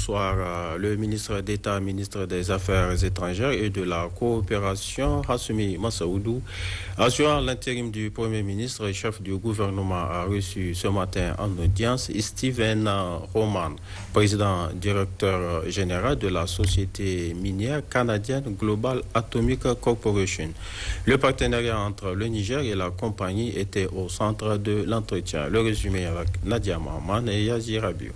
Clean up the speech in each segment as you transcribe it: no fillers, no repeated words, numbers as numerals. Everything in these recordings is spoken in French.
Bonsoir. Le ministre d'État, ministre des Affaires étrangères et de la coopération, Hassoumi Massaoudou, assurant l'intérim du Premier ministre et chef du gouvernement, a reçu ce matin en audience Steven Roman, président directeur général de la société minière canadienne Global Atomic Corporation. Le partenariat entre le Niger et la compagnie était au centre de l'entretien. Le résumé avec Nadia Mahman et Yazir Rabiou.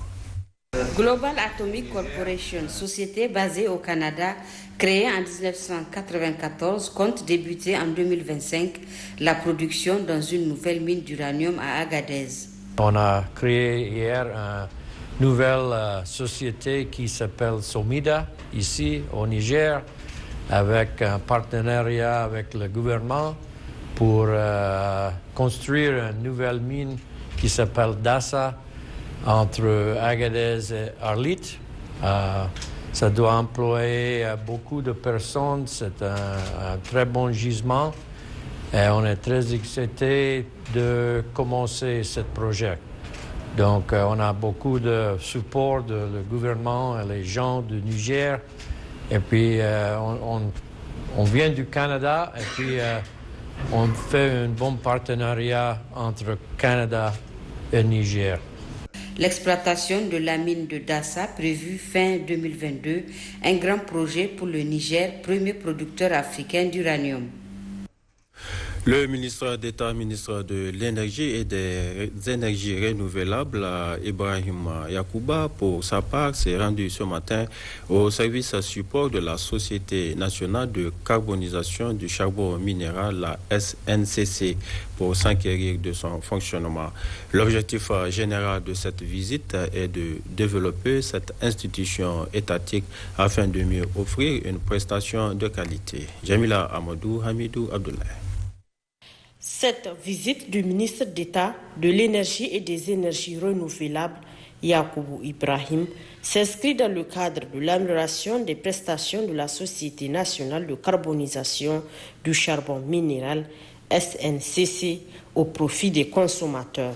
Global Atomic Corporation, société basée au Canada, créée en 1994, compte débuter en 2025 la production dans une nouvelle mine d'uranium à Agadez. On a créé hier une nouvelle société qui s'appelle Somida, ici au Niger, avec un partenariat avec le gouvernement pour construire une nouvelle mine qui s'appelle Dassa, entre Agadez et Arlit. Ça doit employer beaucoup de personnes, c'est un très bon gisement et on est très excités de commencer ce projet. Donc on a beaucoup de support du gouvernement et les gens du Niger et puis on vient du Canada et puis on fait un bon partenariat entre Canada et Niger. L'exploitation de la mine de Dassa, prévue fin 2022, un grand projet pour le Niger, premier producteur africain d'uranium. Le ministre d'État, ministre de l'Énergie et des Énergies renouvelables, Ibrahim Yakouba, pour sa part, s'est rendu ce matin au service support de la Société nationale de carbonisation du charbon minéral, la SNCC, pour s'enquérir de son fonctionnement. L'objectif général de cette visite est de développer cette institution étatique afin de mieux offrir une prestation de qualité. Jamila Amadou, Hamidou Abdoulaye. Cette visite du ministre d'État de l'Énergie et des Énergies renouvelables, Yacoubou Ibrahim, s'inscrit dans le cadre de l'amélioration des prestations de la Société nationale de carbonisation du charbon minéral, SNCC, au profit des consommateurs.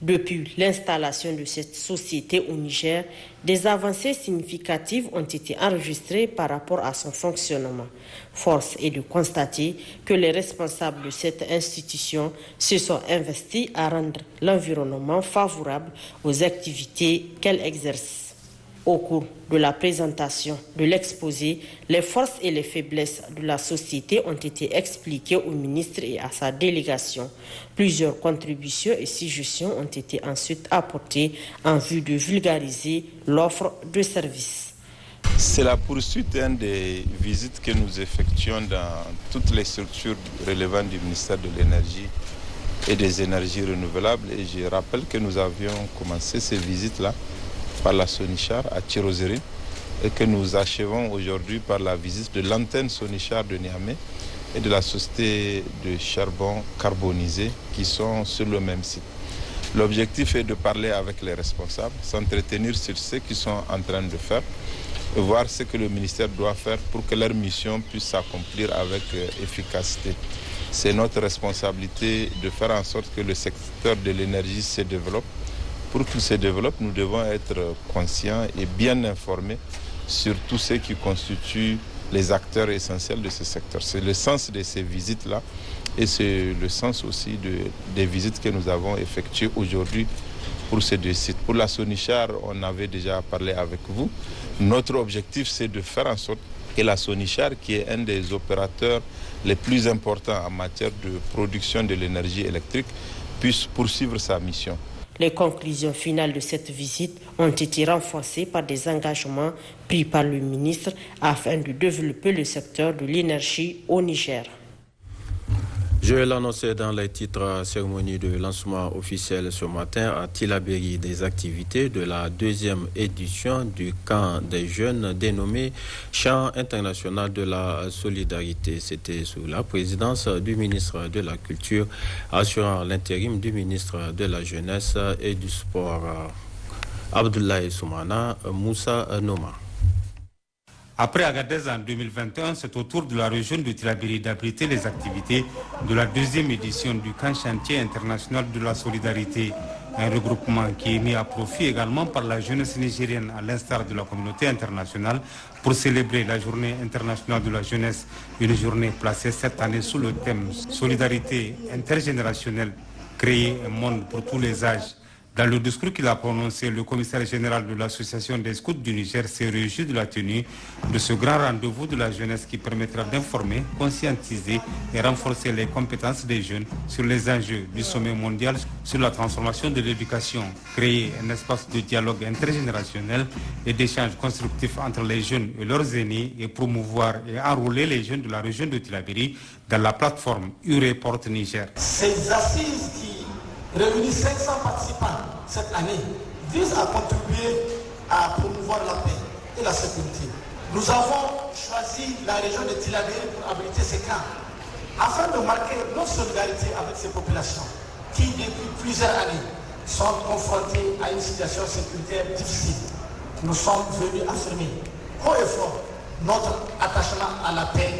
Depuis l'installation de cette société au Niger, des avancées significatives ont été enregistrées par rapport à son fonctionnement. Force est de constater que les responsables de cette institution se sont investis à rendre l'environnement favorable aux activités qu'elle exerce. Au cours de la présentation de l'exposé, les forces et les faiblesses de la société ont été expliquées au ministre et à sa délégation. Plusieurs contributions et suggestions ont été ensuite apportées en vue de vulgariser l'offre de services. C'est la poursuite des visites que nous effectuons dans toutes les structures relevantes du ministère de l'Énergie et des Énergies renouvelables. Et je rappelle que nous avions commencé ces visites-là par la Sonichar à Tirozérine et que nous achevons aujourd'hui par la visite de l'antenne Sonichar de Niamey et de la société de charbon carbonisé qui sont sur le même site. L'objectif est de parler avec les responsables, s'entretenir sur ce qu'ils sont en train de faire et voir ce que le ministère doit faire pour que leur mission puisse s'accomplir avec efficacité. C'est notre responsabilité de faire en sorte que le secteur de l'énergie se développe. Pour qu'il se développe, nous devons être conscients et bien informés sur tout ce qui constitue les acteurs essentiels de ce secteur. C'est le sens de ces visites-là et c'est le sens aussi des visites que nous avons effectuées aujourd'hui pour ces deux sites. Pour la Sonichar, on avait déjà parlé avec vous. Notre objectif, c'est de faire en sorte que la Sonichar, qui est un des opérateurs les plus importants en matière de production de l'énergie électrique, puisse poursuivre sa mission. Les conclusions finales de cette visite ont été renforcées par des engagements pris par le ministre afin de développer le secteur de l'énergie au Niger. Je l'annonçais dans les titres, cérémonie de lancement officiel ce matin à Tillabéri des activités de la deuxième édition du camp des jeunes dénommé Champ international de la solidarité. C'était sous la présidence du ministre de la Culture, assurant l'intérim du ministre de la Jeunesse et du Sport, Abdoulaye Soumana Moussa Noma. Après Agadez en 2021, c'est au tour de la région de Tillabéri d'abriter les activités de la deuxième édition du camp chantier international de la solidarité. Un regroupement qui est mis à profit également par la jeunesse nigérienne, à l'instar de la communauté internationale, pour célébrer la journée internationale de la jeunesse, une journée placée cette année sous le thème Solidarité intergénérationnelle, créer un monde pour tous les âges. Dans le discours qu'il a prononcé, le commissaire général de l'Association des scouts du Niger s'est réjoui de la tenue de ce grand rendez-vous de la jeunesse qui permettra d'informer, conscientiser et renforcer les compétences des jeunes sur les enjeux du sommet mondial sur la transformation de l'éducation, créer un espace de dialogue intergénérationnel et d'échange constructif entre les jeunes et leurs aînés et promouvoir et enrôler les jeunes de la région de Tillabéri dans la plateforme Ureport Niger. Ces assises qui réunissent 500 participants cette année visent à contribuer à promouvoir la paix et la sécurité. Nous avons choisi la région de Tillabéri pour abriter ces camps afin de marquer notre solidarité avec ces populations qui, depuis plusieurs années, sont confrontées à une situation sécuritaire difficile. Nous sommes venus affirmer haut et fort notre attachement à la paix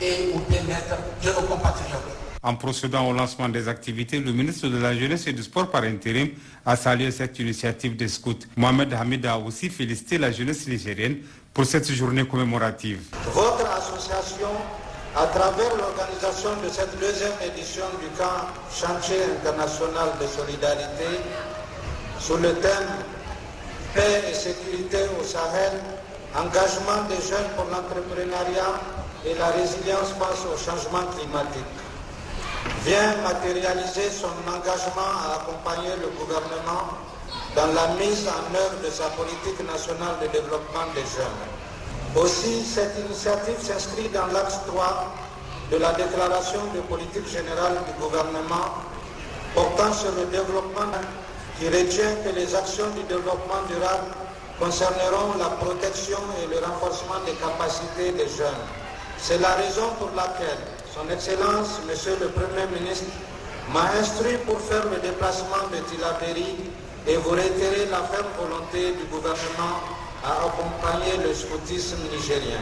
et au bien-être de nos compatriotes. En procédant au lancement des activités, le ministre de la Jeunesse et du Sport par intérim a salué cette initiative des scouts. Mohamed Hamid a aussi félicité la jeunesse nigérienne pour cette journée commémorative. Votre association, à travers l'organisation de cette deuxième édition du camp Chantier international de solidarité, sous le thème Paix et sécurité au Sahel, engagement des jeunes pour l'entrepreneuriat et la résilience face au changement climatique, vient matérialiser son engagement à accompagner le gouvernement dans la mise en œuvre de sa politique nationale de développement des jeunes. Aussi, cette initiative s'inscrit dans l'axe 3 de la déclaration de politique générale du gouvernement portant sur le développement qui retient que les actions du développement durable concerneront la protection et le renforcement des capacités des jeunes. C'est la raison pour laquelle Son Excellence, Monsieur le Premier ministre, m'a instruit pour faire le déplacement de Tillabéri et vous réitérer la ferme volonté du gouvernement à accompagner le scoutisme nigérien.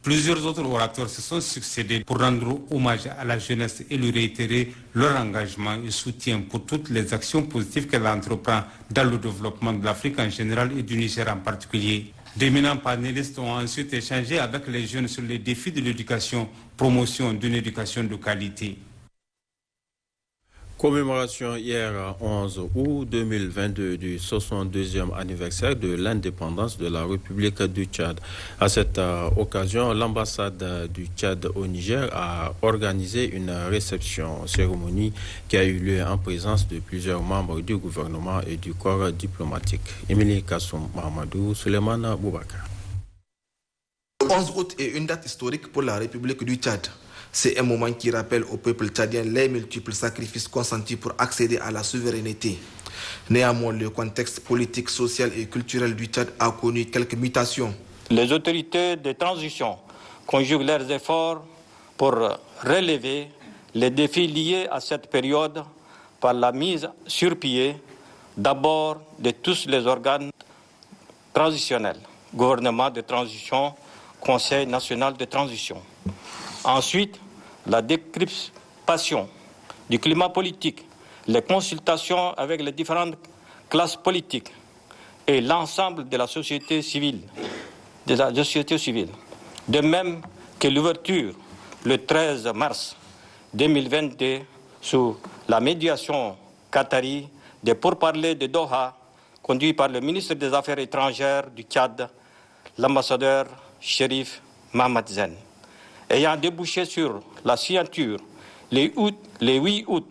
Plusieurs autres orateurs se sont succédés pour rendre hommage à la jeunesse et lui réitérer leur engagement et soutien pour toutes les actions positives qu'elle entreprend dans le développement de l'Afrique en général et du Niger en particulier. D'éminents panélistes ont ensuite échangé avec les jeunes sur les défis de l'éducation, promotion d'une éducation de qualité. Commémoration hier 11 août 2022 du 62e anniversaire de l'indépendance de la République du Tchad. À cette occasion, l'ambassade du Tchad au Niger a organisé une réception cérémonie qui a eu lieu en présence de plusieurs membres du gouvernement et du corps diplomatique. Émilie Kassoum Mahamadou, Suleiman Boubakar. Le 11 août est une date historique pour la République du Tchad. C'est un moment qui rappelle au peuple tchadien les multiples sacrifices consentis pour accéder à la souveraineté. Néanmoins, le contexte politique, social et culturel du Tchad a connu quelques mutations. Les autorités de transition conjuguent leurs efforts pour relever les défis liés à cette période par la mise sur pied d'abord de tous les organes transitionnels, gouvernement de transition, Conseil national de transition. Ensuite, la décryptation du climat politique, les consultations avec les différentes classes politiques et l'ensemble de la société civile. De même que l'ouverture le 13 mars 2022 sous la médiation qatari des pourparlers de Doha conduits par le ministre des Affaires étrangères du Tchad, l'ambassadeur Chérif Mohamed Zen, ayant débouché sur la signature le 8 août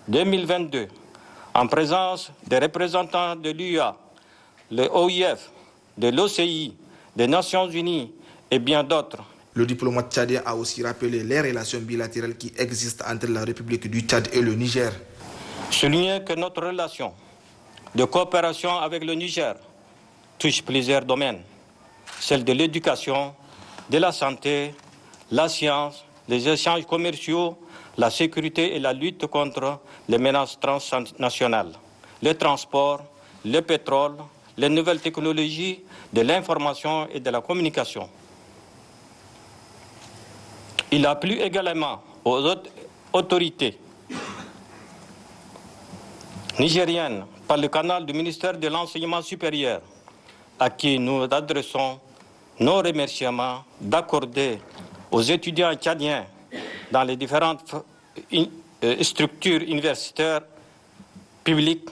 2022 en présence des représentants de l'UA, le OIF, de l'OCI, des Nations Unies et bien d'autres. Le diplomate tchadien a aussi rappelé les relations bilatérales qui existent entre la République du Tchad et le Niger. Souligner que notre relation de coopération avec le Niger touche plusieurs domaines, celle de l'éducation, de la santé, la science, les échanges commerciaux, la sécurité et la lutte contre les menaces transnationales, le transport, le pétrole, les nouvelles technologies de l'information et de la communication. Il a plu également aux autorités nigérienne par le canal du ministère de l'Enseignement supérieur, à qui nous adressons nos remerciements d'accorder aux étudiants tchadiens dans les différentes structures universitaires publiques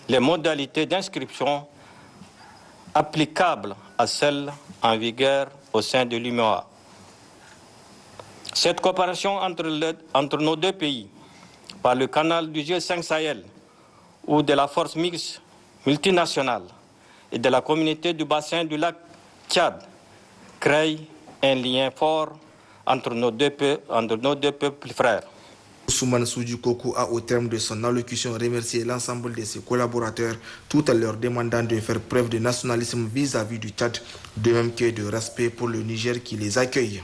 les modalités d'inscription applicables à celles en vigueur au sein de l'UMOA. Cette coopération entre nos deux pays, par le canal du G5 Sahel ou de la force mixte multinationale et de la communauté du bassin du lac Tchad, crée un lien fort entre nos deux peuples frères. Ousmane Soudji Koko a, au terme de son allocution, remercié l'ensemble de ses collaborateurs tout en leur demandant de faire preuve de nationalisme vis-à-vis du Tchad, de même que de respect pour le Niger qui les accueille.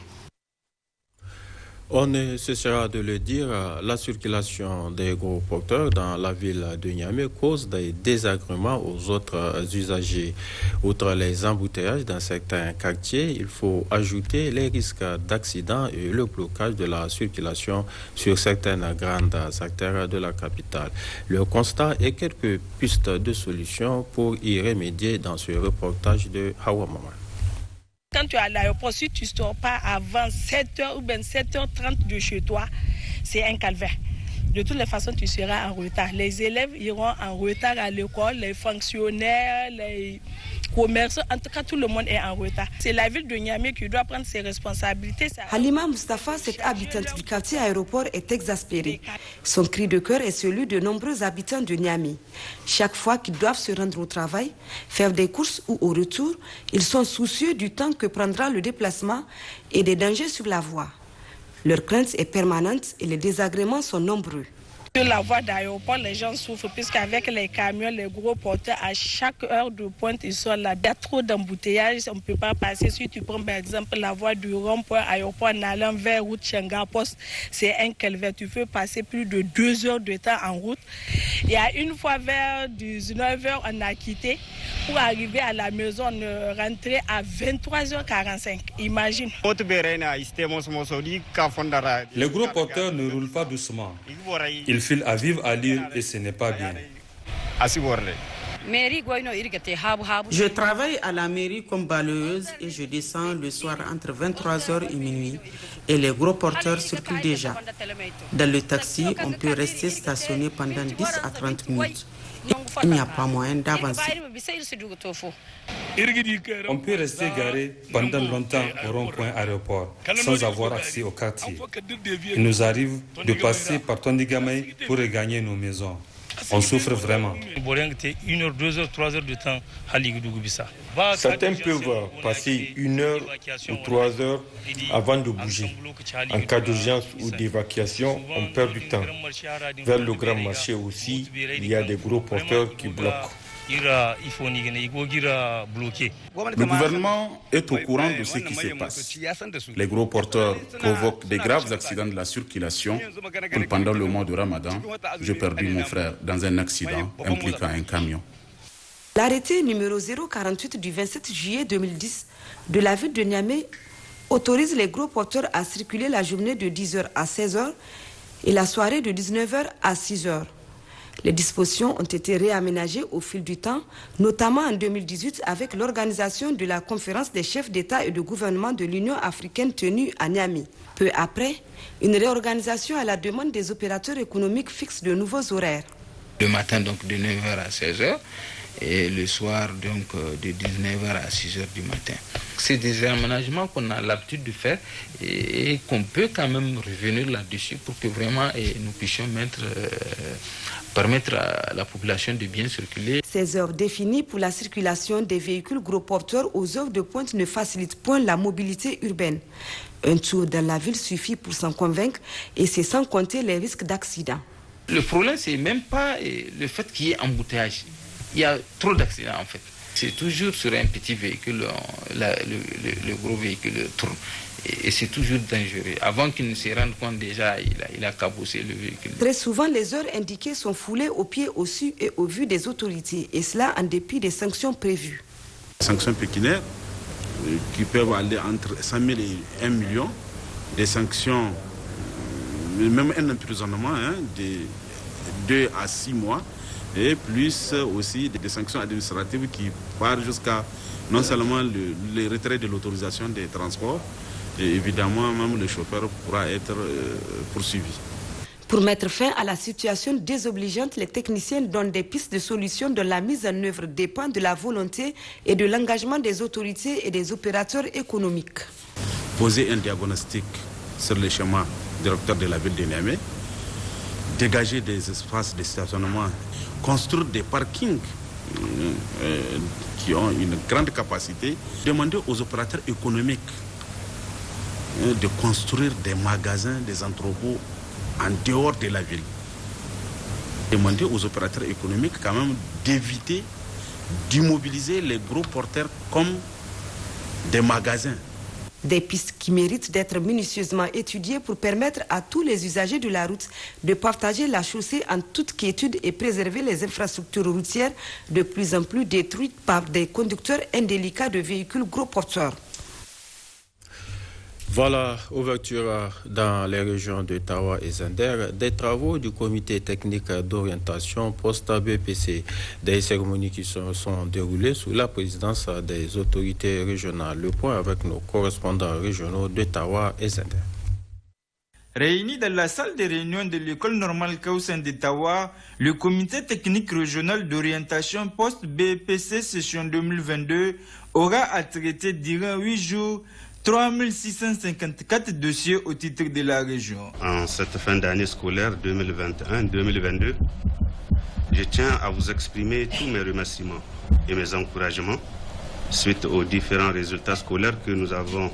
On ne cessera de le dire, la circulation des gros porteurs dans la ville de Niamey cause des désagréments aux autres usagers. Outre les embouteillages dans certains quartiers, il faut ajouter les risques d'accidents et le blocage de la circulation sur certaines grandes artères de la capitale. Le constat est quelques pistes de solutions pour y remédier dans ce reportage de Hawa Maman. Quand tu es à l'aéroport, si tu ne sors pas avant 7h ou bien 7h30 de chez toi, c'est un calvaire. De toutes les façons, tu seras en retard. Les élèves iront en retard à l'école, les fonctionnaires, les commerçants, en tout cas, tout le monde est en retard. C'est la ville de Niamey qui doit prendre ses responsabilités. Halima Mustafa, cette habitante du quartier aéroport, est exaspérée. Son cri de cœur est celui de nombreux habitants de Niamey. Chaque fois qu'ils doivent se rendre au travail, faire des courses ou au retour, ils sont soucieux du temps que prendra le déplacement et des dangers sur la voie. Leur crainte est permanente et les désagréments sont nombreux. Sur la voie d'aéroport, les gens souffrent puisqu'avec les camions, les gros porteurs, à chaque heure de pointe, ils sont là. Il y a trop d'embouteillages, on ne peut pas passer. Si tu prends par exemple la voie du rond-point aéroport en allant vers route Chenga Post, c'est un calvaire. Tu peux passer plus de 2 heures de temps en route. Il y a une fois vers 19h, on a quitté. Pour arriver à la maison, on rentrait à 23h45. Imagine. Les gros porteurs ne roulent pas doucement. Ils filent à vivre à lire et ce n'est pas bien. Je travaille à la mairie comme balayeuse et je descends le soir entre 23h et minuit et les gros porteurs circulent déjà. Dans le taxi, on peut rester stationné pendant 10 à 30 minutes. Il n'y a pas moyen d'avancer. On peut rester garé pendant longtemps au rond-point aéroport sans avoir accès au quartier. Il nous arrive de passer par Tondigamay pour regagner nos maisons. On souffre vraiment. 1 heure, 2 heures, 3 heures de temps. Certains peuvent passer 1 heure ou 3 heures avant de bouger. En cas d'urgence ou d'évacuation, on perd du temps. Vers le grand marché aussi, il y a des gros porteurs qui bloquent. Le gouvernement est au courant de ce qui se passe. Les gros porteurs provoquent des graves accidents de la circulation. Pendant le mois de Ramadan, j'ai perdu mon frère dans un accident impliquant un camion. L'arrêté numéro 048 du 27 juillet 2010 de la ville de Niamey autorise les gros porteurs à circuler la journée de 10h à 16h et la soirée de 19h à 6h. Les dispositions ont été réaménagées au fil du temps, notamment en 2018 avec l'organisation de la conférence des chefs d'État et de gouvernement de l'Union africaine tenue à Niamey. Peu après, une réorganisation à la demande des opérateurs économiques fixe de nouveaux horaires. Le matin, donc, de 9h à 16h et le soir, donc, de 19h à 6h du matin. C'est des aménagements qu'on a l'habitude de faire et qu'on peut quand même revenir là-dessus pour que vraiment nous puissions permettre à la population de bien circuler. Ces heures définies pour la circulation des véhicules gros porteurs aux heures de pointe ne facilitent point la mobilité urbaine. Un tour dans la ville suffit pour s'en convaincre et c'est sans compter les risques d'accident. Le problème, c'est même pas le fait qu'il y ait embouteillage. Il y a trop d'accidents en fait. C'est toujours sur un petit véhicule, le gros véhicule tourne. Et c'est toujours dangereux. Avant qu'il ne se rende compte déjà, il a cabossé le véhicule. Très souvent, les heures indiquées sont foulées au pied, au su et au vu des autorités. Et cela en dépit des sanctions prévues. Sanctions pécuniaires qui peuvent aller entre 100 000 et 1 million. Des sanctions, même un emprisonnement de 2 à 6 mois. et plus aussi des sanctions administratives qui partent jusqu'à non seulement le retrait de l'autorisation des transports, et évidemment même le chauffeur pourra être poursuivi. Pour mettre fin à la situation désobligeante, les techniciens donnent des pistes de solutions dont la mise en œuvre dépend de la volonté et de l'engagement des autorités et des opérateurs économiques. Poser un diagnostic sur les schémas directeurs de la ville de Niamey, dégager des espaces de stationnement, construire des parkings qui ont une grande capacité, demander aux opérateurs économiques de construire des magasins, des entrepôts en dehors de la ville. Demander aux opérateurs économiques quand même d'éviter d'immobiliser les gros porteurs comme des magasins. Des pistes qui méritent d'être minutieusement étudiées pour permettre à tous les usagers de la route de partager la chaussée en toute quiétude et préserver les infrastructures routières de plus en plus détruites par des conducteurs indélicats de véhicules gros porteurs. Voilà, ouverture dans les régions de Tawa et Zender des travaux du comité technique d'orientation post-BPC. Des cérémonies qui se sont déroulées sous la présidence des autorités régionales. Le point avec nos correspondants régionaux de Tawa et Zender. Réunis dans la salle de réunion de l'école normale Kausen de Tawa, le comité technique régional d'orientation post-BPC session 2022 aura à traiter durant 8 jours 3654 dossiers au titre de la région. En cette fin d'année scolaire 2021-2022, je tiens à vous exprimer tous mes remerciements et mes encouragements suite aux différents résultats scolaires que nous avons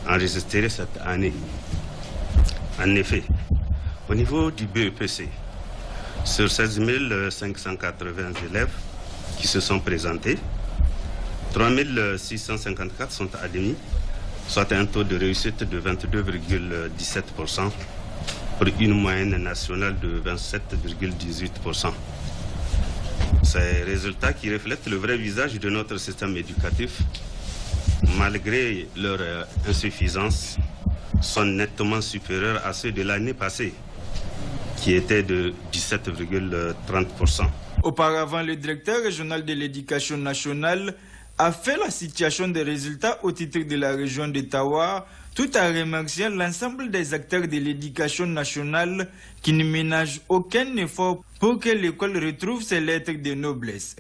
enregistrés cette année. En effet, au niveau du BEPC, sur 16 580 élèves qui se sont présentés, 3654 sont admis, soit un taux de réussite de 22,17% pour une moyenne nationale de 27,18%. Ces résultats qui reflètent le vrai visage de notre système éducatif, malgré leur insuffisance, sont nettement supérieurs à ceux de l'année passée, qui étaient de 17,30%. Auparavant, le directeur régional de l'éducation nationale a fait la situation des résultats au titre de la région de Tawa, tout en remerciant l'ensemble des acteurs de l'éducation nationale qui ne ménagent aucun effort pour que l'école retrouve ses lettres de noblesse.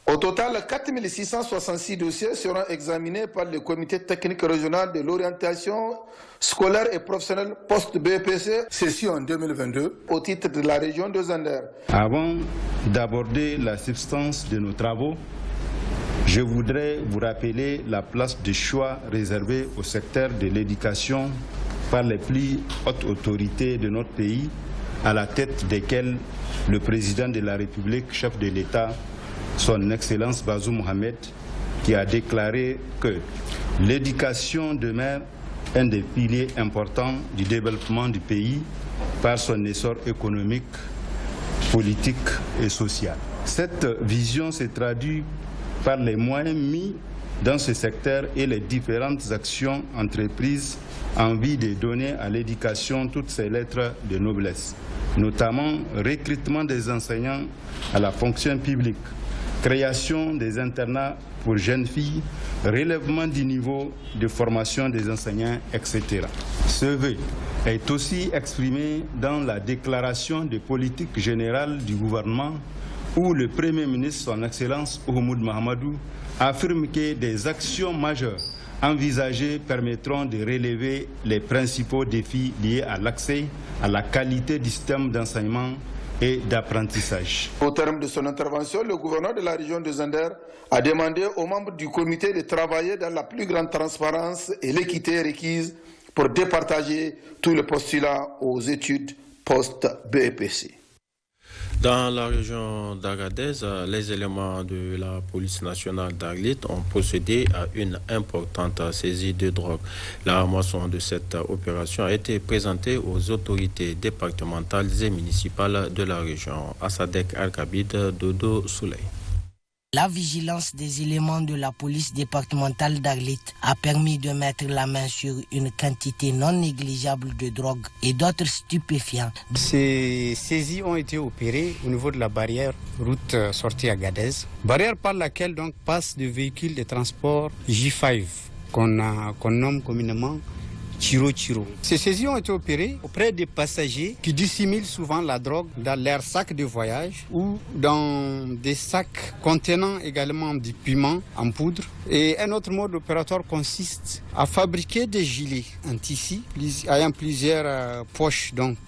Au total, 4666 dossiers seront examinés par le comité technique régional de l'orientation scolaire et professionnelle post-BPC, session 2022, au titre de la région de Zender. Avant d'aborder la substance de nos travaux, je voudrais vous rappeler la place de choix réservée au secteur de l'éducation par les plus hautes autorités de notre pays, à la tête desquelles le président de la République, chef de l'État, son Excellence Bazoum Mohamed, qui a déclaré que l'éducation demeure un des piliers importants du développement du pays par son essor économique, politique et social. Cette vision se traduit par les moyens mis dans ce secteur et les différentes actions entreprises en vue de donner à l'éducation toutes ses lettres de noblesse, notamment recrutement des enseignants à la fonction publique, création des internats pour jeunes filles, relèvement du niveau de formation des enseignants, etc. Ce vœu est aussi exprimé dans la déclaration de politique générale du gouvernement où le Premier ministre, son Excellence Oumoud Mahamadou, affirme que des actions majeures envisagées permettront de relever les principaux défis liés à l'accès à la qualité du système d'enseignement et d'apprentissage. Au terme de son intervention, le gouverneur de la région de Zender a demandé aux membres du comité de travailler dans la plus grande transparence et l'équité requise pour départager tous les postulats aux études post-BEPC. Dans la région d'Agadez, les éléments de la police nationale d'Arlit ont procédé à une importante saisie de drogue. La moisson de cette opération a été présentée aux autorités départementales et municipales de la région. Assadek Al-Kabid, Dodo Souley. La vigilance des éléments de la police départementale d'Arlit a permis de mettre la main sur une quantité non négligeable de drogue et d'autres stupéfiants. Ces saisies ont été opérées au niveau de la barrière route sortie à Gadez, barrière par laquelle donc passent des véhicules de transport J5 qu'on nomme communément Chiro. Ces saisies ont été opérées auprès des passagers qui dissimulent souvent la drogue dans leurs sacs de voyage ou dans des sacs contenant également du piment en poudre. Et un autre mode opératoire consiste à fabriquer des gilets en tissu ayant plusieurs poches donc,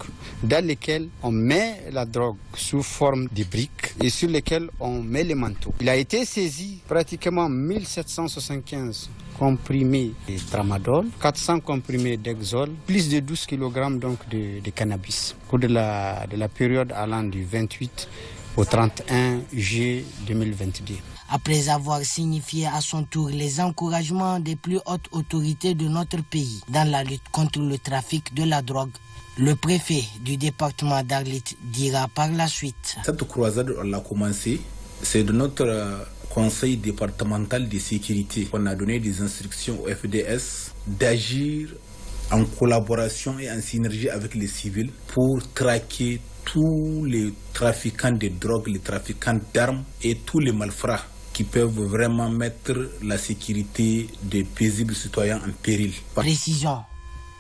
dans lesquelles on met la drogue sous forme de briques et sur lesquelles on met les manteaux. Il a été saisi pratiquement 1775 comprimés de tramadol, 400 comprimés d'Exol, plus de 12 kg donc de cannabis. Au cours de la période allant du 28 au 31 juillet 2022. Après avoir signifié à son tour les encouragements des plus hautes autorités de notre pays dans la lutte contre le trafic de la drogue, le préfet du département d'Arlit dira par la suite. Cette croisade, on l'a commencé, c'est de notre conseil départemental de sécurité qu'on a donné des instructions au FDS d'agir en collaboration et en synergie avec les civils pour traquer tous les trafiquants de drogue, les trafiquants d'armes et tous les malfrats qui peuvent vraiment mettre la sécurité des paisibles citoyens en péril. Précision.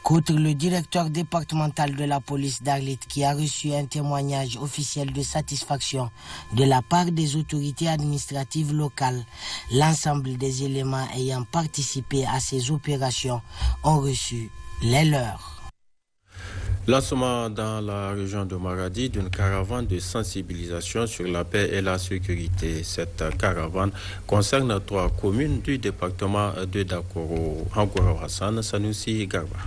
Qu'outre le directeur départemental de la police d'Arlit qui a reçu un témoignage officiel de satisfaction de la part des autorités administratives locales, l'ensemble des éléments ayant participé à ces opérations ont reçu les leurs. Lancement dans la région de Maradi d'une caravane de sensibilisation sur la paix et la sécurité. Cette caravane concerne 3 communes du département de Dakoro. Hankoro Hassan, Sanoussi Garba.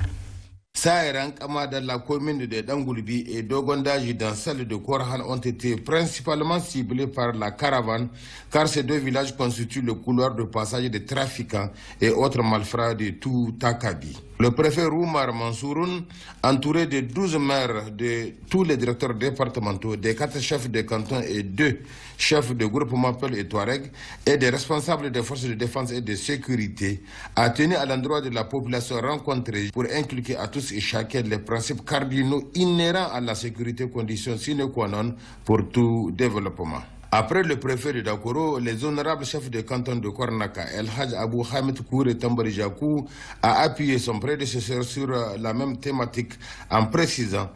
Saïran Kama dans la commune de Dangoulbi et Dogondaji dans celle de Korhan ont été principalement ciblés par la caravane car ces 2 villages constituent le couloir de passage des trafiquants et autres malfrats de tout Takabi. Le préfet Roumar Mansouroun, entouré de 12 maires de tous les directeurs départementaux, des 4 chefs de canton et 2 chefs de groupement Peul et Touareg et des responsables des forces de défense et de sécurité, a tenu à l'endroit de la population rencontrée pour inculquer à tous et chacun les principes cardinaux inhérents à la sécurité, condition sine qua non pour tout développement. Après le préfet de Dakoro, les honorables chefs de canton de Kornaka, El Hadj Abou Hamid Koure Tambarijakou, a appuyé son prédécesseur sur la même thématique en précisant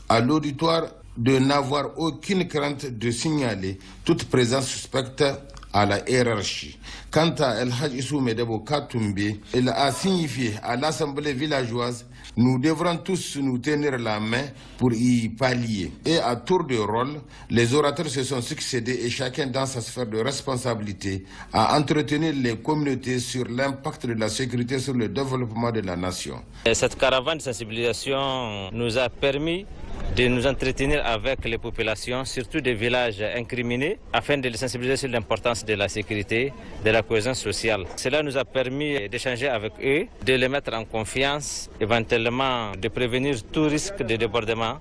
à l'auditoire de n'avoir aucune crainte de signaler toute présence suspecte à la hiérarchie. Quant à El Hadj Issou Medebo Katumbi, il a signifié à l'Assemblée villageoise: nous devrons tous nous tenir la main pour y pallier. Et à tour de rôle, les orateurs se sont succédés et chacun dans sa sphère de responsabilité a entretenu les communautés sur l'impact de la sécurité sur le développement de la nation. Cette caravane de sensibilisation nous a permis de nous entretenir avec les populations, surtout des villages incriminés, afin de les sensibiliser sur l'importance de la sécurité, de la cohésion sociale. Cela nous a permis d'échanger avec eux, de les mettre en confiance, éventuellement de prévenir tout risque de débordement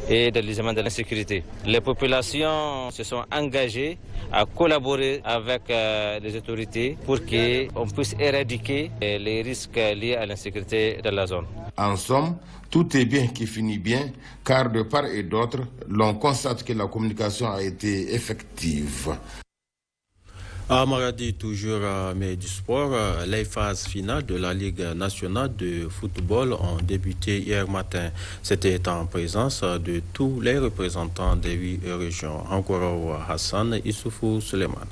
et de l'isolement de l'insécurité. Les populations se sont engagées à collaborer avec les autorités pour qu'on puisse éradiquer les risques liés à l'insécurité de la zone. En somme, tout est bien qui finit bien, car de part et d'autre, l'on constate que la communication a été effective. À Maradi, toujours mais du sport, les phases finales de la Ligue nationale de football ont débuté hier matin. C'était en présence de tous les représentants des 8 régions. Encore Hassan Issoufou Suleiman.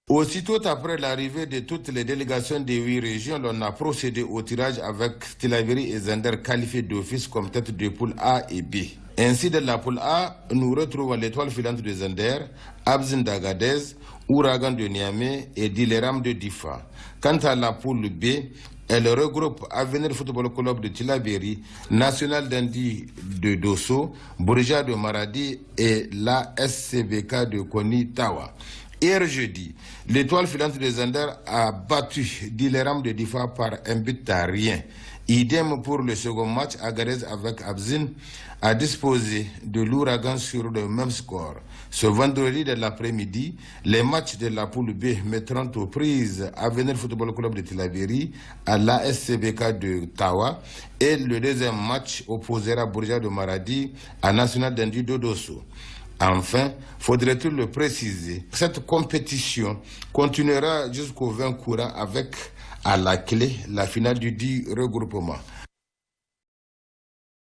Aussitôt après l'arrivée de toutes les délégations des 8 régions, l'on a procédé au tirage avec Tilaveri et Zender qualifiés d'office comme tête de poule A et B. Ainsi, de la poule A, nous retrouvons l'étoile filante de Zender, Abzin d'Agadez, Ouragan de Niamey et Dileram de Difa. Quant à la poule B, elle regroupe Avenir Football Club de Tilaberi, National Dandi de Dosso, Bourja de Maradi et la SCBK de Koni Tawa. Hier jeudi, l'étoile filante de Zender a battu Dileram de Difa par un but à rien. Idem pour le second match, Agadez avec Abzin a disposé de l'Ouragan sur le même score. Ce vendredi de l'après-midi, les matchs de la poule B mettront aux prises Avenir Football Club de Tillabéri à l'ASCBK de Tawa et le deuxième match opposera Bourja de Maradi à National Dendi de Dosso. Enfin, faudrait-il le préciser, cette compétition continuera jusqu'au 20 courant avec à la clé la finale du dit regroupement.